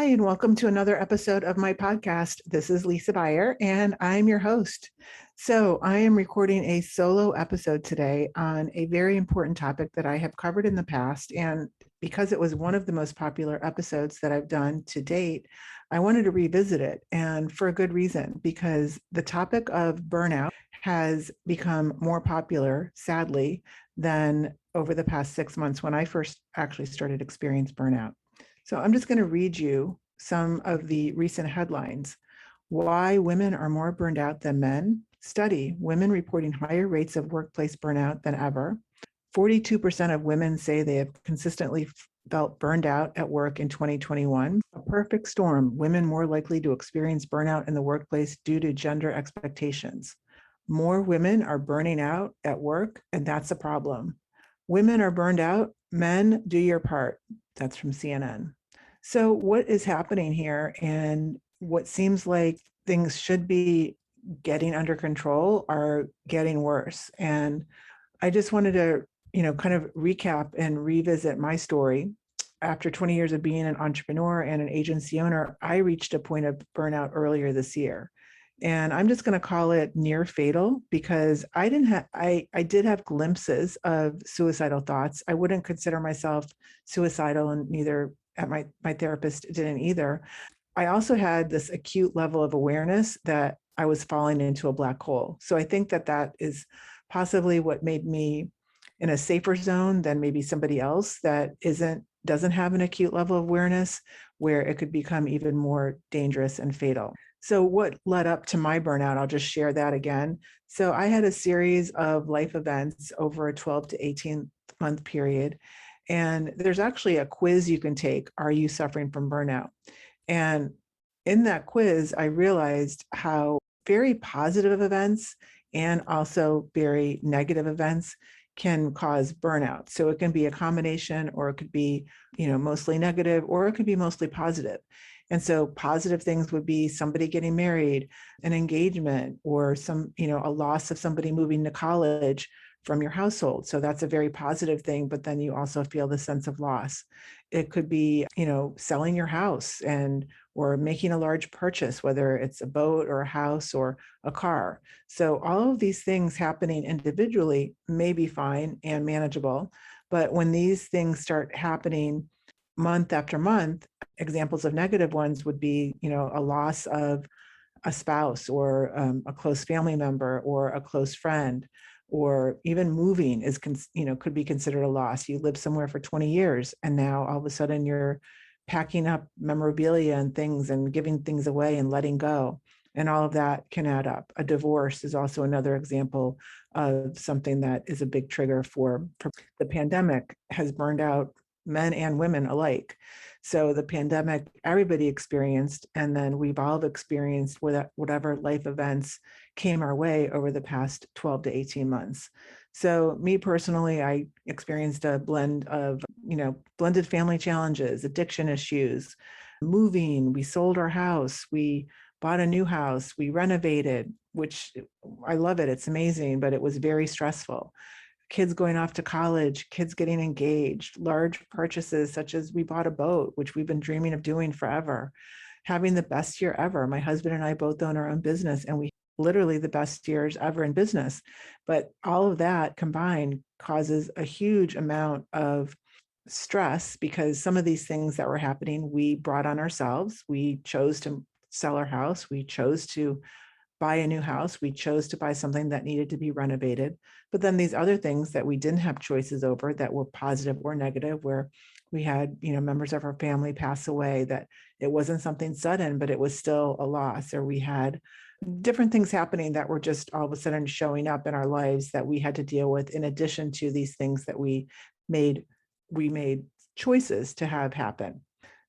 Hi, and welcome to another episode of my podcast. This is Lisa Beyer, and I'm your host. So, I am recording a solo episode today on a very important topic that I have covered in the past. And because it was one of the most popular episodes that I've done to date, I wanted to revisit it. And for a good reason, because the topic of burnout has become more popular, sadly, than over the past 6 months when I first actually started experiencing burnout. So I'm just going to read you some of the recent headlines. Why women are more burned out than men. Study, women reporting higher rates of workplace burnout than ever. 42% of women say they have consistently felt burned out at work in 2021. A perfect storm, women more likely to experience burnout in the workplace due to gender expectations. More women are burning out at work, and that's a problem. Women are burned out, men, do your part. That's from CNN. So, what is happening here, and what seems like things should be getting under control are getting worse. And I just wanted to, kind of recap and revisit my story. After 20 years of being an entrepreneur and an agency owner, I reached a point of burnout earlier this year. And I'm just going to call it near fatal because I did have glimpses of suicidal thoughts. I wouldn't consider myself suicidal, and neither at my therapist didn't either. I also had this acute level of awareness that I was falling into a black hole. So I think that is possibly what made me in a safer zone than maybe somebody else that doesn't have an acute level of awareness, where it could become even more dangerous and fatal. So what led up to my burnout, I'll just share that again. So I had a series of life events over a 12 to 18 month period. And there's actually a quiz you can take. Are you suffering from burnout? And in that quiz, I realized how very positive events and also very negative events can cause burnout. So it can be a combination, or it could be, mostly negative, or it could be mostly positive. And so positive things would be somebody getting married, an engagement, or a loss of somebody moving to college from your household. So that's a very positive thing, but then you also feel the sense of loss. It could be, selling your house or making a large purchase, whether it's a boat or a house or a car. So all of these things happening individually may be fine and manageable, but when these things start happening month after month, examples of negative ones would be, a loss of a spouse, or a close family member, or a close friend, or even moving could be considered a loss. You live somewhere for 20 years, and now all of a sudden you're packing up memorabilia and things and giving things away and letting go. And all of that can add up. A divorce is also another example of something that is a big trigger for the pandemic has burned out men and women alike. So the pandemic, everybody experienced, and then we've all experienced whatever life events came our way over the past 12 to 18 months. So me personally, I experienced a blend of, blended family challenges, addiction issues, moving. We sold our house. We bought a new house. We renovated, which I love it. It's amazing, but it was very stressful. Kids going off to college, kids getting engaged, large purchases such as we bought a boat, which we've been dreaming of doing forever, having the best year ever. My husband and I both own our own business, and we literally the best years ever in business. But all of that combined causes a huge amount of stress, because some of these things that were happening, we brought on ourselves. We chose to sell our house. We chose to buy a new house. We chose to buy something that needed to be renovated. But then these other things that we didn't have choices over, that were positive or negative, where we had, members of our family pass away, that it wasn't something sudden, but it was still a loss, or we had different things happening that were just all of a sudden showing up in our lives that we had to deal with, in addition to these things that we made choices to have happen.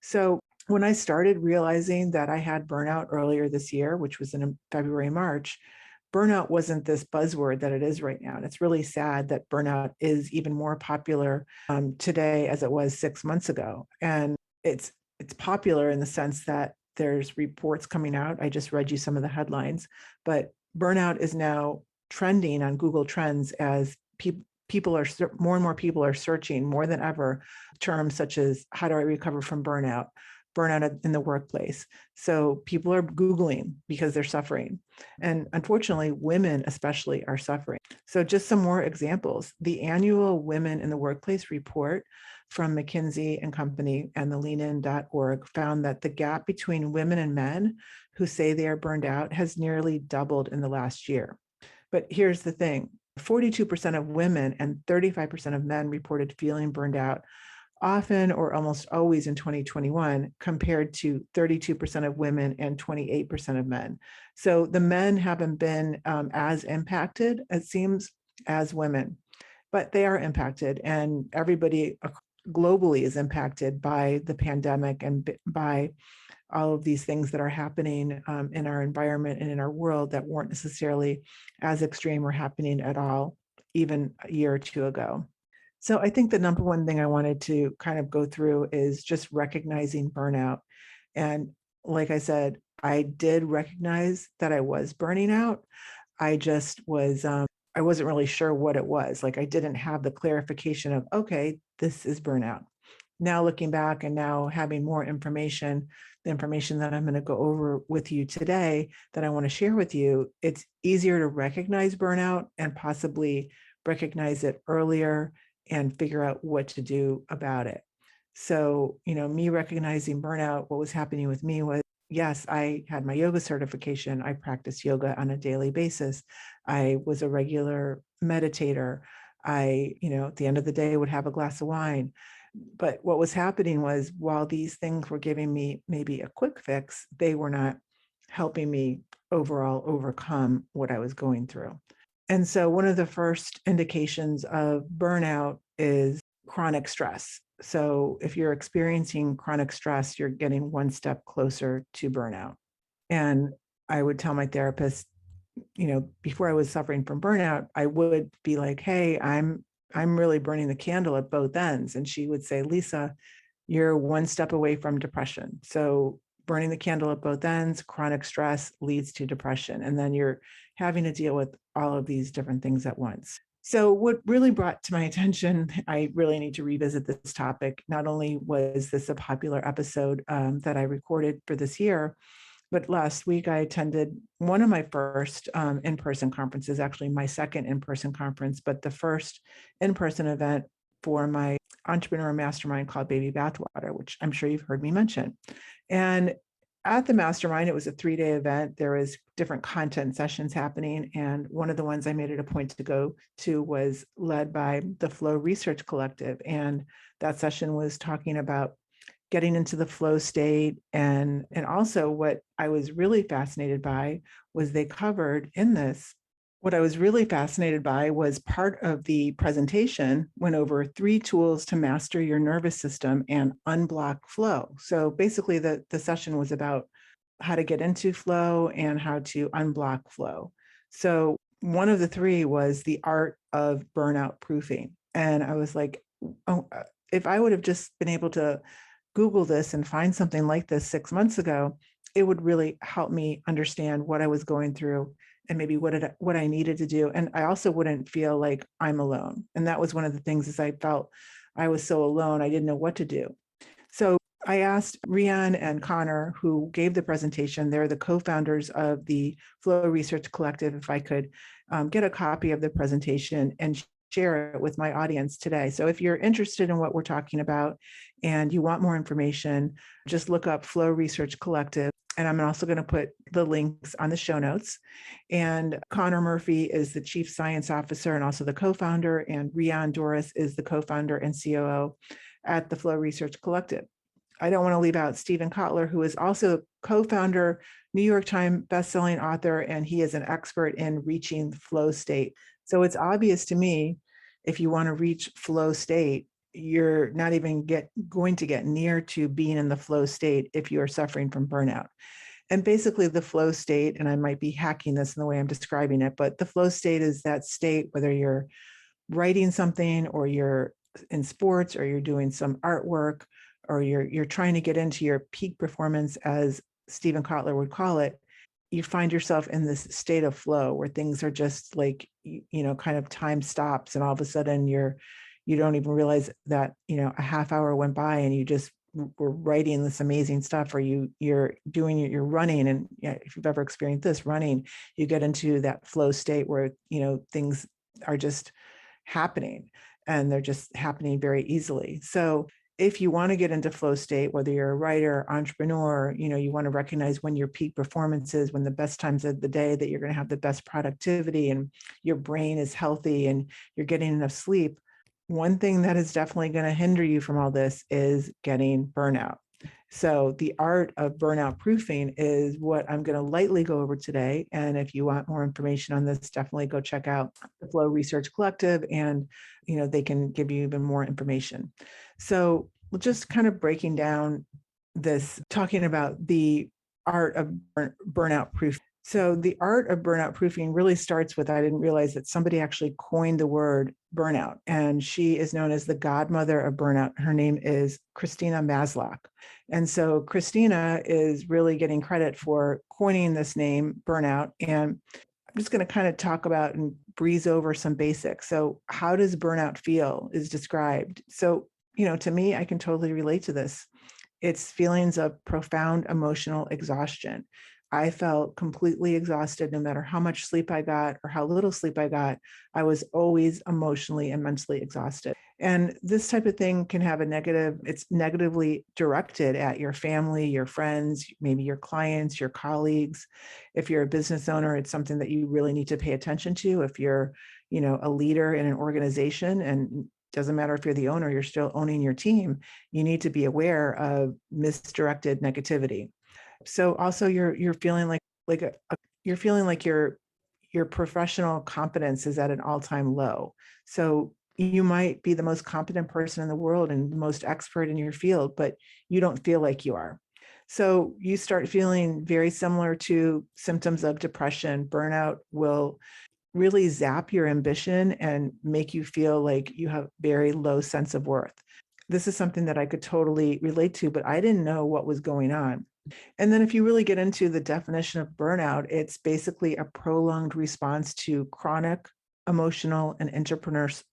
So when I started realizing that I had burnout earlier this year, which was in February, March, burnout wasn't this buzzword that it is right now. And it's really sad that burnout is even more popular today as it was 6 months ago. And it's popular in the sense that there's reports coming out. I just read you some of the headlines, but burnout is now trending on Google Trends as more and more people are searching more than ever terms such as, how do I recover from burnout? burnout in the workplace. So people are Googling because they're suffering. And unfortunately, women especially are suffering. So just some more examples. The annual Women in the Workplace report from McKinsey and Company and the leanin.org found that the gap between women and men who say they are burned out has nearly doubled in the last year. But here's the thing. 42% of women and 35% of men reported feeling burned out often or almost always in 2021, compared to 32% of women and 28% of men. So the men haven't been as impacted, it seems, as women, but they are impacted, and everybody globally is impacted by the pandemic and by all of these things that are happening in our environment and in our world that weren't necessarily as extreme or happening at all even a year or two ago. So I think the number one thing I wanted to kind of go through is just recognizing burnout. And like I said, I did recognize that I was burning out. I just was, I wasn't really sure what it was. Like I didn't have the clarification of, okay, this is burnout. Now looking back and now having more information, the information that I'm going to go over with you today that I want to share with you, it's easier to recognize burnout and possibly recognize it earlier and figure out what to do about it. So, me recognizing burnout, what was happening with me was, yes, I had my yoga certification. I practiced yoga on a daily basis. I was a regular meditator. I, at the end of the day would have a glass of wine. But what was happening was, while these things were giving me maybe a quick fix, they were not helping me overall overcome what I was going through. And so one of the first indications of burnout is chronic stress. So if you're experiencing chronic stress, you're getting one step closer to burnout. And I would tell my therapist, before I was suffering from burnout, I would be like, hey, I'm really burning the candle at both ends. And she would say, Lisa, you're one step away from depression. So burning the candle at both ends, chronic stress leads to depression. And then you're having to deal with all of these different things at once. So what really brought to my attention, I really need to revisit this topic. Not only was this a popular episode that I recorded for this year, but last week I attended one of my first in-person conferences, actually my second in-person conference, but the first in-person event for my entrepreneur mastermind called Baby Bathwater, which I'm sure you've heard me mention. And at the mastermind, it was a 3-day event. There was different content sessions happening. And one of the ones I made it a point to go to was led by the Flow Research Collective. And that session was talking about getting into the flow state. And also what I was really fascinated by was they covered in this. What I was really fascinated by was part of the presentation went over 3 tools to master your nervous system and unblock flow. So basically the session was about how to get into flow and how to unblock flow. So one of the 3 was the art of burnout proofing. And I was like, oh, if I would have just been able to Google this and find something like this 6 months ago, it would really help me understand what I was going through and maybe what I needed to do. And I also wouldn't feel like I'm alone. And that was one of the things, is I felt I was so alone, I didn't know what to do. So I asked Rian and Connor, who gave the presentation, they're the co-founders of the Flow Research Collective, if I could get a copy of the presentation and share it with my audience today. So if you're interested in what we're talking about and you want more information, just look up Flow Research Collective. And I'm also going to put the links on the show notes. And Connor Murphy is the Chief Science Officer and also the co-founder, and Rian Doris is the co-founder and COO at the Flow Research Collective. I don't want to leave out Stephen Kotler, who is also co-founder, New York Times bestselling author, and he is an expert in reaching the flow state. So it's obvious to me, if you want to reach flow state, you're not even going to get near to being in the flow state if you are suffering from burnout. And basically the flow state, and I might be hacking this in the way I'm describing it, but the flow state is that state, whether you're writing something or you're in sports or you're doing some artwork or you're trying to get into your peak performance, as Stephen Kotler would call it, you find yourself in this state of flow where things are just like, kind of time stops, and all of a sudden you don't even realize that, a half hour went by and you just were writing this amazing stuff, or you're doing you're running, and if you've ever experienced this running, you get into that flow state where things are just happening, and they're just happening very easily. So if you want to get into flow state, whether you're a writer, entrepreneur, you want to recognize when your peak performance is, when the best times of the day that you're going to have the best productivity and your brain is healthy and you're getting enough sleep. One thing that is definitely going to hinder you from all this is getting burnout. So the art of burnout proofing is what I'm going to lightly go over today. And if you want more information on this, definitely go check out the Flow Research Collective, and they can give you even more information. So we're just kind of breaking down this, talking about the art of burnout proof. So the art of burnout proofing really starts with, I didn't realize that somebody actually coined the word burnout, and she is known as the godmother of burnout. Her name is Christina Maslach. And so Christina is really getting credit for coining this name, burnout. And I'm just going to kind of talk about and breeze over some basics. So how does burnout feel is described. So, to me, I can totally relate to this. It's feelings of profound emotional exhaustion. I felt completely exhausted no matter how much sleep I got or how little sleep I got. I was always emotionally and mentally exhausted. And this type of thing can have it's negatively directed at your family, your friends, maybe your clients, your colleagues. If you're a business owner, it's something that you really need to pay attention to. If you're, a leader in an organization, and doesn't matter if you're the owner, you're still owning your team, you need to be aware of misdirected negativity. So also you're feeling you're feeling like your professional competence is at an all-time low. So you might be the most competent person in the world and the most expert in your field, but you don't feel like you are. So you start feeling very similar to symptoms of depression. Burnout will really zap your ambition and make you feel like you have very low sense of worth. This is something that I could totally relate to, but I didn't know what was going on. And then if you really get into the definition of burnout, it's basically a prolonged response to chronic emotional and interpersonal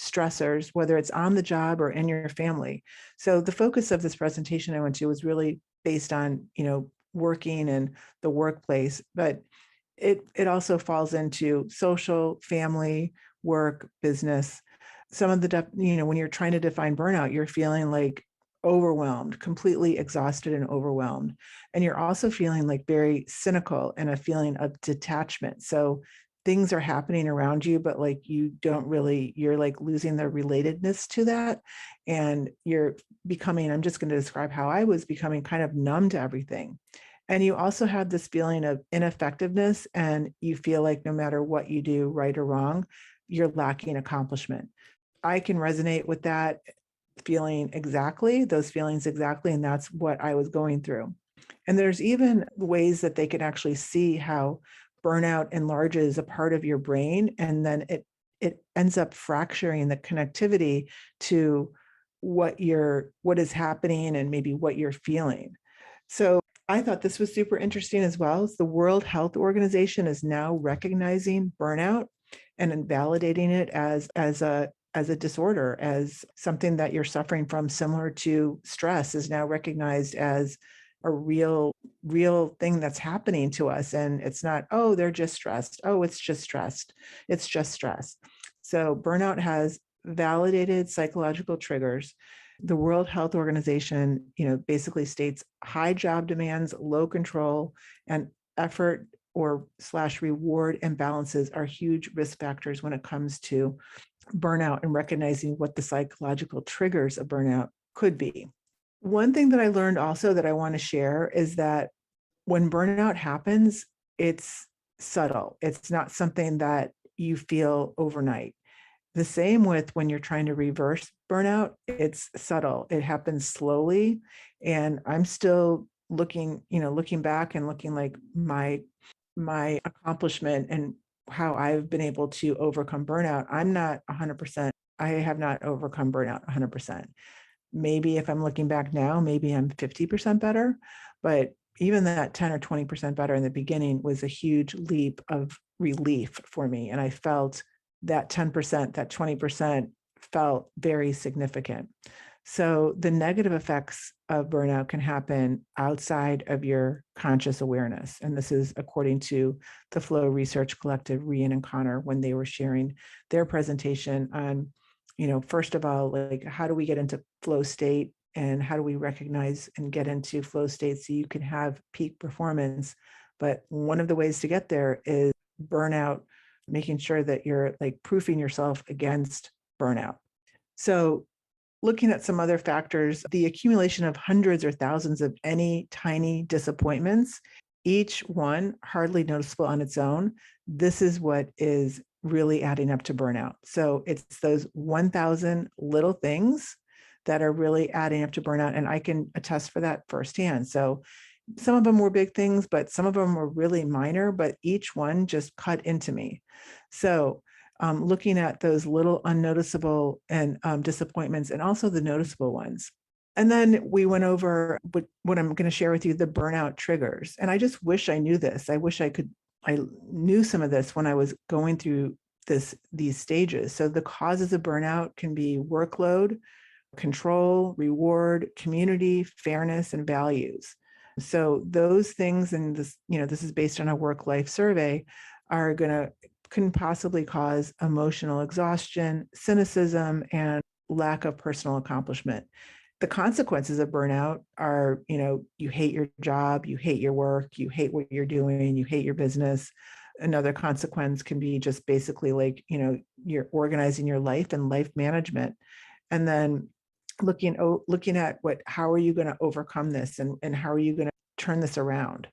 stressors, whether it's on the job or in your family. So the focus of this presentation I went to was really based on, working and the workplace, but it also falls into social, family, work, business. Some of the, when you're trying to define burnout, you're feeling like overwhelmed, completely exhausted and overwhelmed. And you're also feeling like very cynical and a feeling of detachment. So things are happening around you, but like you're like losing the relatedness to that. And you're becoming, I'm just going to describe how I was becoming kind of numb to everything. And you also have this feeling of ineffectiveness, and you feel like no matter what you do, right or wrong, you're lacking accomplishment. I can resonate with that those feelings exactly, and that's what I was going through. And there's even ways that they can actually see how burnout enlarges a part of your brain, and then it ends up fracturing the connectivity to what is happening and maybe what you're feeling. So I thought this was super interesting as well. The World Health Organization is now recognizing burnout and invalidating it as a disorder, as something that you're suffering from, similar to stress, is now recognized as a real thing that's happening to us. And it's not, oh, they're just stressed. Oh, it's just stressed. It's just stress. So burnout has validated psychological triggers. The World Health Organization, basically states high job demands, low control, and effort or / reward imbalances are huge risk factors when it comes to burnout, and recognizing what the psychological triggers of burnout could be. One thing that I learned also that I want to share is that when burnout happens, it's subtle. It's not something that you feel overnight. The same with when you're trying to reverse burnout, it's subtle. It happens slowly. And I'm still looking back and looking like my accomplishment and how I've been able to overcome burnout. I'm not 100%. I have not overcome burnout 100%. Maybe if I'm looking back now, maybe I'm 50% better, but even that 10 or 20% better in the beginning was a huge leap of relief for me. And I felt that 10%, that 20% felt very significant. So the negative effects of burnout can happen outside of your conscious awareness. And this is according to the Flow Research Collective, Rian and Connor, when they were sharing their presentation on, first of all, like, how do we get into flow state and how do we recognize and get into flow state so you can have peak performance? But one of the ways to get there is burnout, making sure that you're like proofing yourself against burnout. So looking at some other factors, the accumulation of hundreds or thousands of any tiny disappointments, each one hardly noticeable on its own, this is what is really adding up to burnout. So it's those 1,000 little things that are really adding up to burnout. And I can attest for that firsthand. So some of them were big things, but some of them were really minor, but each one just cut into me. So looking at those little unnoticeable and disappointments and also the noticeable ones. And then we went over what I'm going to share with you, the burnout triggers. And I just wish I knew this. I wish I knew some of this when I was going through these stages. So the causes of burnout can be workload, control, reward, community, fairness, and values. So those things, and this is based on a work-life survey, can possibly cause emotional exhaustion, cynicism, and lack of personal accomplishment. The consequences of burnout are, you hate your job, you hate your work, you hate what you're doing, you hate your business. Another consequence can be just basically like, you're organizing your life and life management. And then looking at how are you going to overcome this and how are you going to turn this around,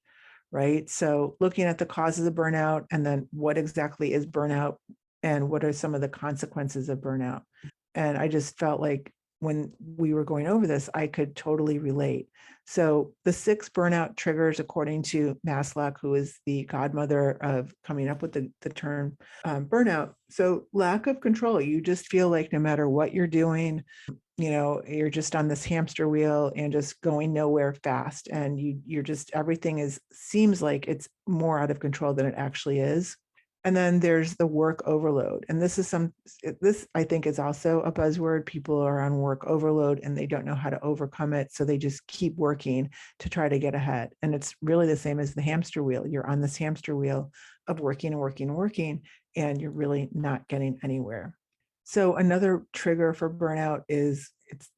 right? So looking at the causes of burnout and then what exactly is burnout and what are some of the consequences of burnout. And I just felt like when we were going over this, I could totally relate. So the 6 burnout triggers, according to Maslow, who is the godmother of coming up with the term burnout. So lack of control. You just feel like no matter what you're doing, you're just on this hamster wheel and just going nowhere fast. And you're just, everything seems like it's more out of control than it actually is. And then there's the work overload. And this I think is also a buzzword. People are on work overload and they don't know how to overcome it. So they just keep working to try to get ahead. And it's really the same as the hamster wheel. You're on this hamster wheel of working and working and working, and you're really not getting anywhere. So another trigger for burnout is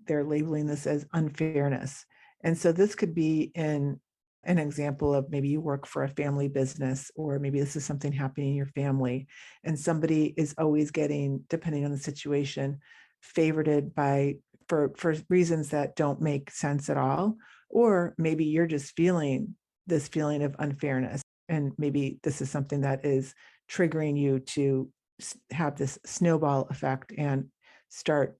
they're labeling this as unfairness. And so this could be in an example of maybe you work for a family business, or maybe this is something happening in your family and somebody is always getting, depending on the situation, favorited for reasons that don't make sense at all. Or maybe you're just feeling this feeling of unfairness. And maybe this is something that is triggering you to have this snowball effect and start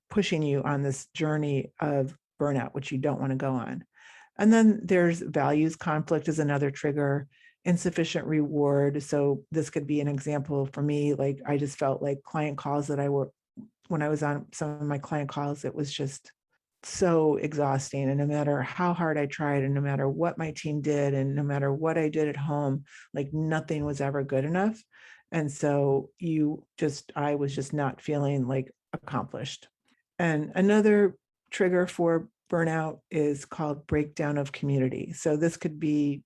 pushing you on this journey of burnout, which you don't want to go on. And then there's values conflict is another trigger, insufficient reward. So this could be an example for me. Like I just felt like client calls when I was on some of my client calls, it was just so exhausting. And no matter how hard I tried and no matter what my team did and no matter what I did at home, like nothing was ever good enough. And so I was just not feeling like accomplished. And another trigger for burnout is called breakdown of community. So this could be,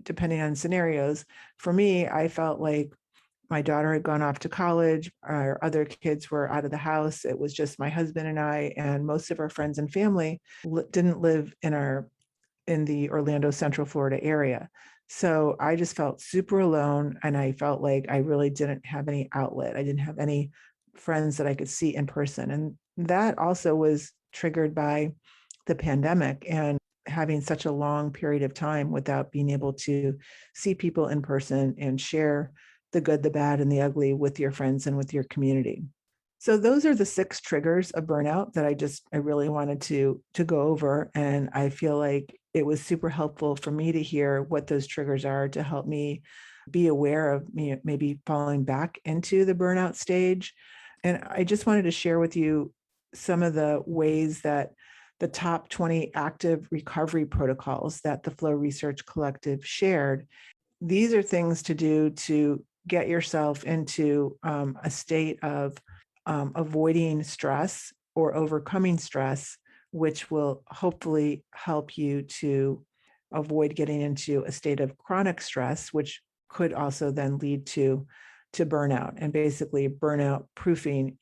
depending on scenarios. For me, I felt like my daughter had gone off to college, our other kids were out of the house. It was just my husband and I, and most of our friends and family didn't live in the Orlando, Central Florida area. So I just felt super alone, and I felt like I really didn't have any outlet. I didn't have any friends that I could see in person. And that also was triggered by the pandemic and having such a long period of time without being able to see people in person and share the good, the bad, and the ugly with your friends and with your community. So those are the 6 triggers of burnout that I really wanted to go over. And I feel like it was super helpful for me to hear what those triggers are to help me be aware of me maybe falling back into the burnout stage. And I just wanted to share with you some of the ways that the top 20 active recovery protocols that the Flow Research Collective shared. These are things to do to get yourself into a state of avoiding stress or overcoming stress which will hopefully help you to avoid getting into a state of chronic stress, which could also then lead to burnout, and basically burnout proofing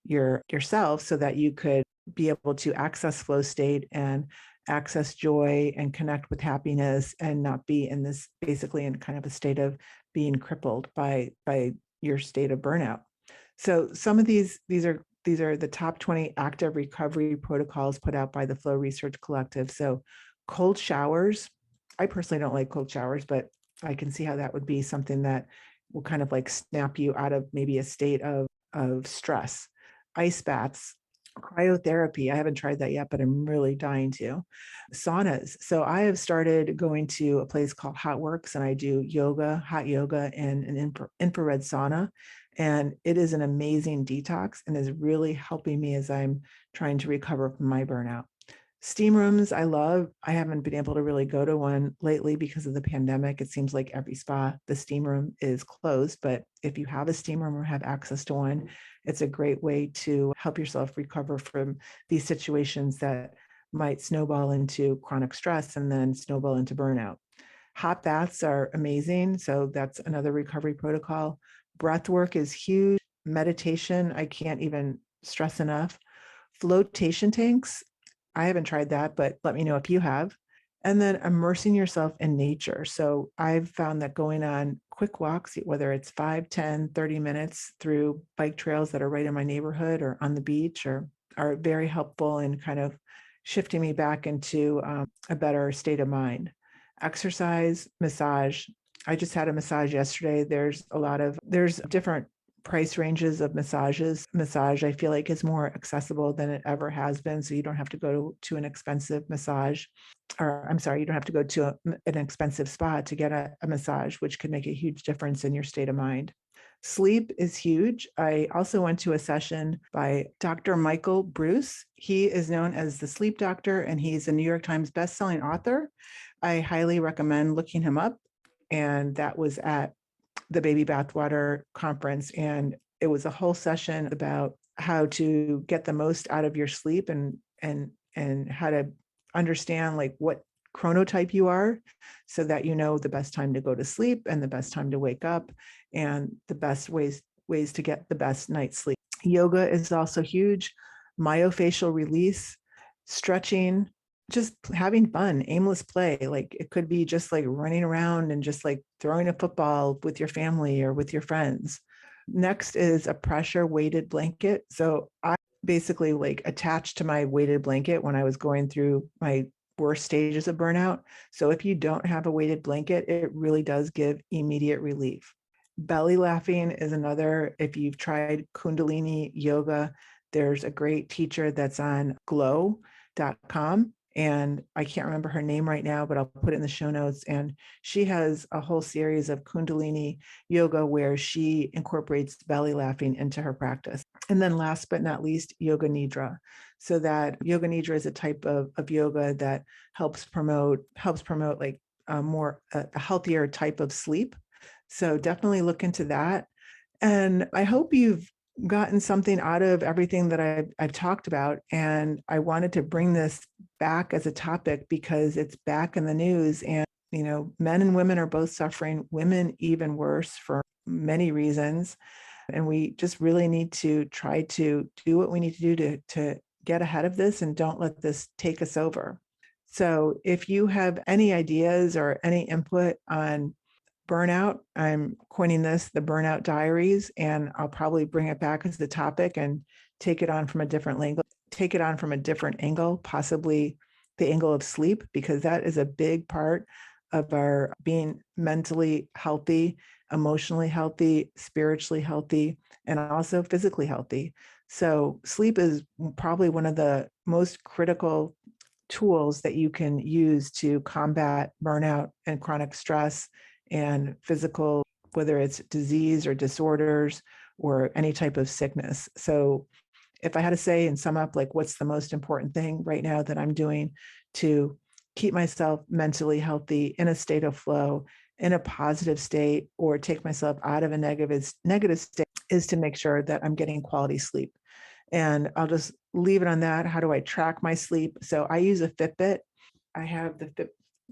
yourself so that you could be able to access flow state and access joy and connect with happiness and not be in this basically in kind of a state of being crippled by your state of burnout. So some of these are the top 20 active recovery protocols put out by the Flow Research Collective. So cold showers, I personally don't like cold showers, but I can see how that would be something that will kind of like snap you out of maybe a state of stress. Ice baths, cryotherapy. I haven't tried that yet, but I'm really dying to. Saunas. So I have started going to a place called Hot Works, and I do yoga, hot yoga, and an infrared sauna. And it is an amazing detox and is really helping me as I'm trying to recover from my burnout. Steam rooms, I love. I haven't been able to really go to one lately because of the pandemic. It seems like every spa, the steam room is closed. But if you have a steam room or have access to one, it's a great way to help yourself recover from these situations that might snowball into chronic stress and then snowball into burnout. Hot baths are amazing. So that's another recovery protocol. Breath work is huge. Meditation, I can't even stress enough. Flotation tanks, I haven't tried that, but let me know if you have. And then immersing yourself in nature. So I've found that going on quick walks, whether it's 5, 10, 30 minutes through bike trails that are right in my neighborhood or on the beach, or are very helpful in kind of shifting me back into a better state of mind. Exercise, massage. I just had a massage yesterday. There's different price ranges of massages. Massage, I feel like, is more accessible than it ever has been. So you don't have to go to an expensive massage, or I'm sorry, you don't have to go to an expensive spa to get a massage, which could make a huge difference in your state of mind. Sleep is huge. I also went to a session by Dr. Michael Bruce. He is known as the sleep doctor, and he's a New York Times bestselling author. I highly recommend looking him up. And that was at the Baby Bathwater Conference. And it was a whole session about how to get the most out of your sleep and how to understand like what chronotype you are, so that you know the best time to go to sleep and the best time to wake up and the best ways to get the best night's sleep. Yoga is also huge. Myofascial release, stretching, just having fun, aimless play. Like it could be just like running around and just like throwing a football with your family or with your friends. Next is a pressure weighted blanket. So I basically like attached to my weighted blanket when I was going through my worst stages of burnout. So if you don't have a weighted blanket, it really does give immediate relief. Belly laughing is another. If you've tried Kundalini yoga, there's a great teacher that's on glow.com. And I can't remember her name right now, but I'll put it in the show notes. And she has a whole series of Kundalini yoga where she incorporates belly laughing into her practice. And then last but not least, yoga nidra. So that yoga nidra is a type of yoga that helps promote like a healthier type of sleep. So definitely look into that. And I hope you've gotten something out of everything that I've talked about. And I wanted to bring this back as a topic because it's back in the news. And, men and women are both suffering, women even worse for many reasons. And we just really need to try to do what we need to do to get ahead of this and don't let this take us over. So if you have any ideas or any input on burnout, I'm coining this the Burnout Diaries, and I'll probably bring it back as the topic and take it on from a different angle, possibly the angle of sleep, because that is a big part of our being mentally healthy, emotionally healthy, spiritually healthy, and also physically healthy. So sleep is probably one of the most critical tools that you can use to combat burnout and chronic stress and physical, whether it's disease or disorders or any type of sickness. So if I had to say and sum up, like what's the most important thing right now that I'm doing to keep myself mentally healthy, in a state of flow, in a positive state, or take myself out of a negative state, is to make sure that I'm getting quality sleep. And I'll just leave it on that. How do I track my sleep? So I use a Fitbit. I have the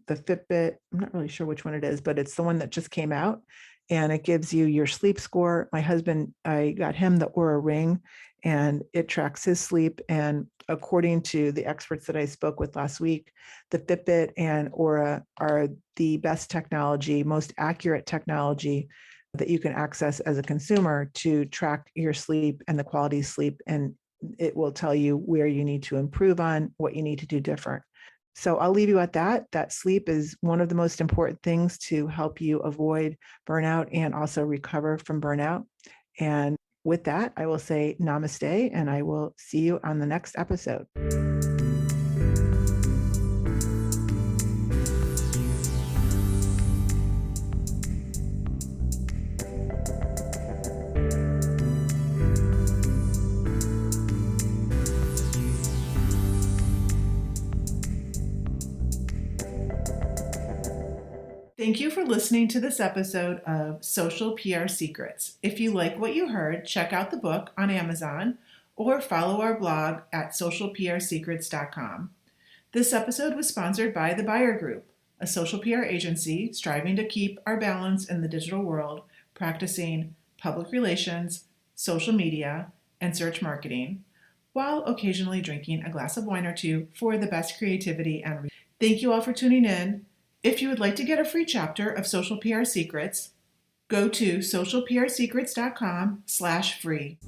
Fitbit. I'm not really sure which one it is, but it's the one that just came out, and it gives you your sleep score. My husband, I got him the Oura Ring, and it tracks his sleep. And according to the experts that I spoke with last week, the Fitbit and Oura are the best technology, most accurate technology that you can access as a consumer to track your sleep and the quality of sleep. And it will tell you where you need to improve on, what you need to do different. So I'll leave you at that. That sleep is one of the most important things to help you avoid burnout and also recover from burnout. And with that, I will say namaste, and I will see you on the next episode. Thank you for listening to this episode of Social PR Secrets. If you like what you heard, check out the book on Amazon or follow our blog at socialprsecrets.com. This episode was sponsored by The Buyer Group, a social PR agency striving to keep our balance in the digital world, practicing public relations, social media, and search marketing, while occasionally drinking a glass of wine or two for the best creativity and thank you all for tuning in. If you would like to get a free chapter of Social PR Secrets, go to socialprsecrets.com/free.